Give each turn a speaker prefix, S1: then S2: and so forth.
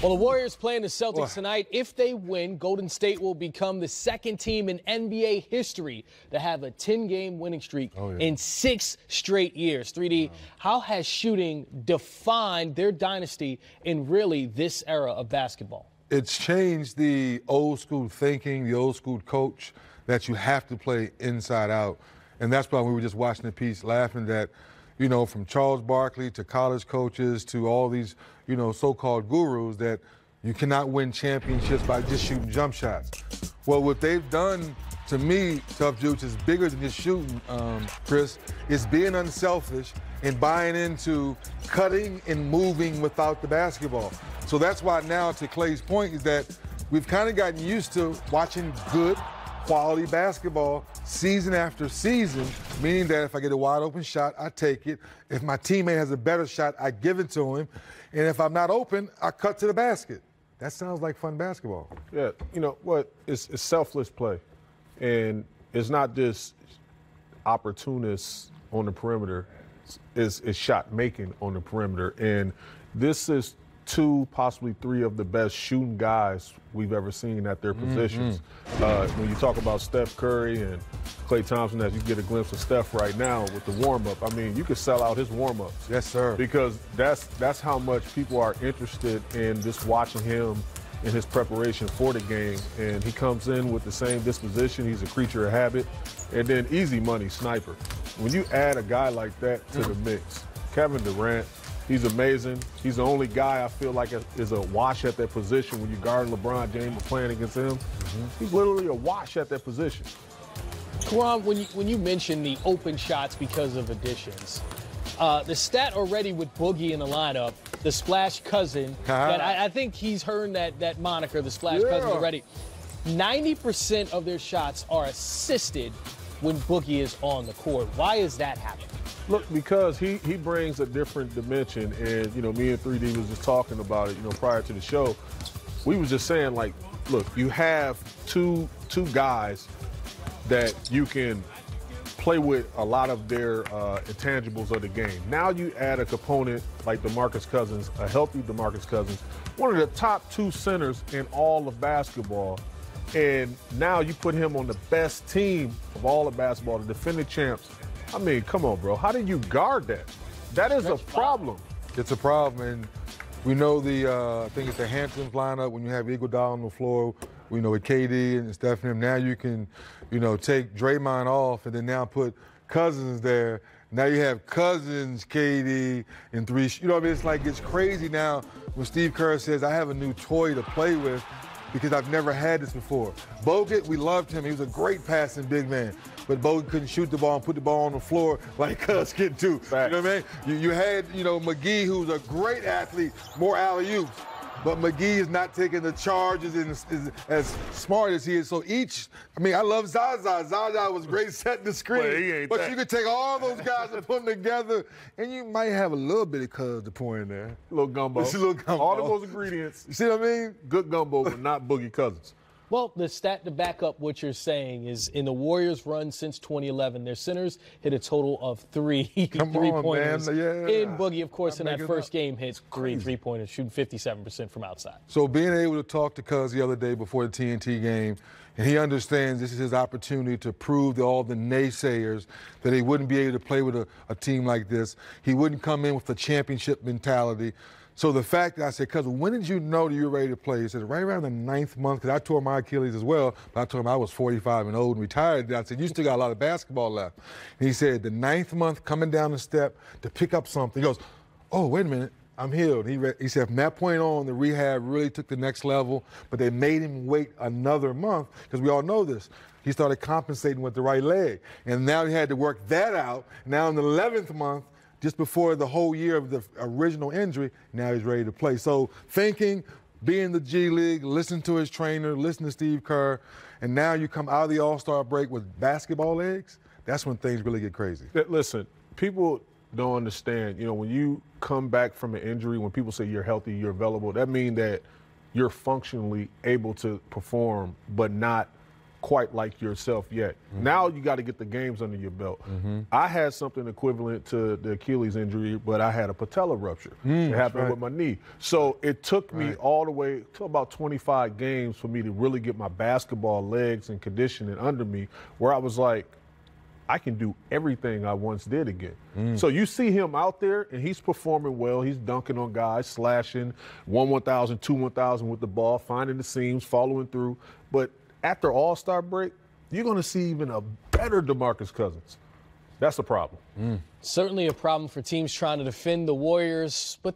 S1: Well, the Warriors playing the Celtics tonight. If they win, Golden State will become the second team in NBA history to have a 10-game winning streak in 6 straight years. 3D, how has shooting defined their dynasty in really this era of basketball?
S2: It's changed the old school thinking, the old school coach that you have to play inside out. And that's why we were just watching the piece laughing that, you know, from Charles Barkley to college coaches to all these, you know, so-called gurus that you cannot win championships by just shooting jump shots. Well, what they've done to me, Tough Juice, is bigger than just shooting, Chris. It's being unselfish and buying into cutting and moving without the basketball. So that's why now, to Clay's point, is that we've kind of gotten used to watching good, quality basketball season after season, meaning that if I get a wide open shot, I take it. If my teammate has a better shot, I give it to him. And if I'm not open, I cut to the basket. That sounds like fun basketball.
S3: Yeah, you know what? It's selfless play. And it's not just opportunists on the perimeter. It's shot making on the perimeter. And this is 2, possibly 3 of the best shooting guys we've ever seen at their positions. When you talk about Steph Curry and Klay Thompson, as you get a glimpse of Steph right now with the warm-up, I mean, you could sell out his warm-ups.
S2: Yes, sir.
S3: Because that's how much people are interested in just watching him in his preparation for the game. And he comes in with the same disposition. He's a creature of habit. And then easy money sniper. When you add a guy like that to the mix, Kevin Durant, he's amazing. He's the only guy I feel like is a wash at that position when you guard LeBron James and playing against him. He's literally a wash at that position.
S1: Karam, when you mention the open shots because of additions, the stat already with Boogie in the lineup, the Splash Cousin, that I think he's heard that moniker, the Splash Cousin, already. 90% of their shots are assisted when Boogie is on the court. Why is that happening?
S3: Look, because he brings a different dimension, and, you know, me and 3D was just talking about it, you know, prior to the show. We was just saying, like, look, you have two guys that you can play with a lot of their intangibles of the game. Now you add a component like DeMarcus Cousins, a healthy DeMarcus Cousins, one of the top 2 centers in all of basketball, and now you put him on the best team of all of basketball, the defending champs. I mean, come on, bro. How do you guard that? That is a problem.
S2: It's a problem, and we know I think it's the Hamptons lineup when you have Iguodala on the floor, you know, with KD and Steph and him. Now you can, you know, take Draymond off and then now put Cousins there. Now you have Cousins, KD, and 3. You know what I mean? It's like it's crazy now when Steve Kerr says, I have a new toy to play with because I've never had this before. Bogut, we loved him. He was a great passing big man. But Bogut couldn't shoot the ball and put the ball on the floor like Cuz can do. You know what I mean? You had, you know, McGee, who's a great athlete, more alley-oops. But McGee is not taking the charges and is as smart as he is. So I love Zaza. Zaza was great setting the screen. But you could take all those guys and put them together, and you might have a little bit of Cuz to pour in there.
S3: A little gumbo.
S2: It's a little gumbo.
S3: All of those ingredients.
S2: You see what I mean?
S3: Good gumbo, but not Boogie Cousins.
S1: Well, the stat to back up what you're saying is in the Warriors' run since 2011, their centers hit a total of 3 three-pointers. In Boogie, of course, in that first game, hits 3 three-pointers, shooting 57% from outside.
S2: So being able to talk to Cuz the other day before the TNT game, and he understands this is his opportunity to prove to all the naysayers that he wouldn't be able to play with a team like this. He wouldn't come in with a championship mentality. So the fact that I said, Cuz, when did you know that you were ready to play? He said, right around the 9th month, because I tore my Achilles as well, but I told him I was 45 and old and retired. I said, you still got a lot of basketball left. And he said, the 9th month, coming down the step to pick up something. He goes, oh, wait a minute, I'm healed. He said, from that point on, the rehab really took the next level, but they made him wait another month, because we all know this. He started compensating with the right leg. And now he had to work that out. Now in the 11th month, just before the whole year of the original injury, now he's ready to play. So thinking, being in the G League, listen to his trainer, listen to Steve Kerr, and now you come out of the All-Star break with basketball legs, that's when things really get crazy.
S3: Listen, people don't understand, you know, when you come back from an injury, when people say you're healthy, you're available, that means that you're functionally able to perform, but not quite like yourself yet. Now you got to get the games under your belt. I had something equivalent to the Achilles injury, but I had a patella rupture. It happened with my knee. So it took me all the way to about 25 games for me to really get my basketball legs and conditioning under me, where I was like, I can do everything I once did again. So you see him out there, and he's performing well. He's dunking on guys, slashing 1,000, 1,000 with the ball, finding the seams, following through. But after All-Star break, you're going to see even a better DeMarcus Cousins. That's a problem.
S1: Certainly a problem for teams trying to defend the Warriors, but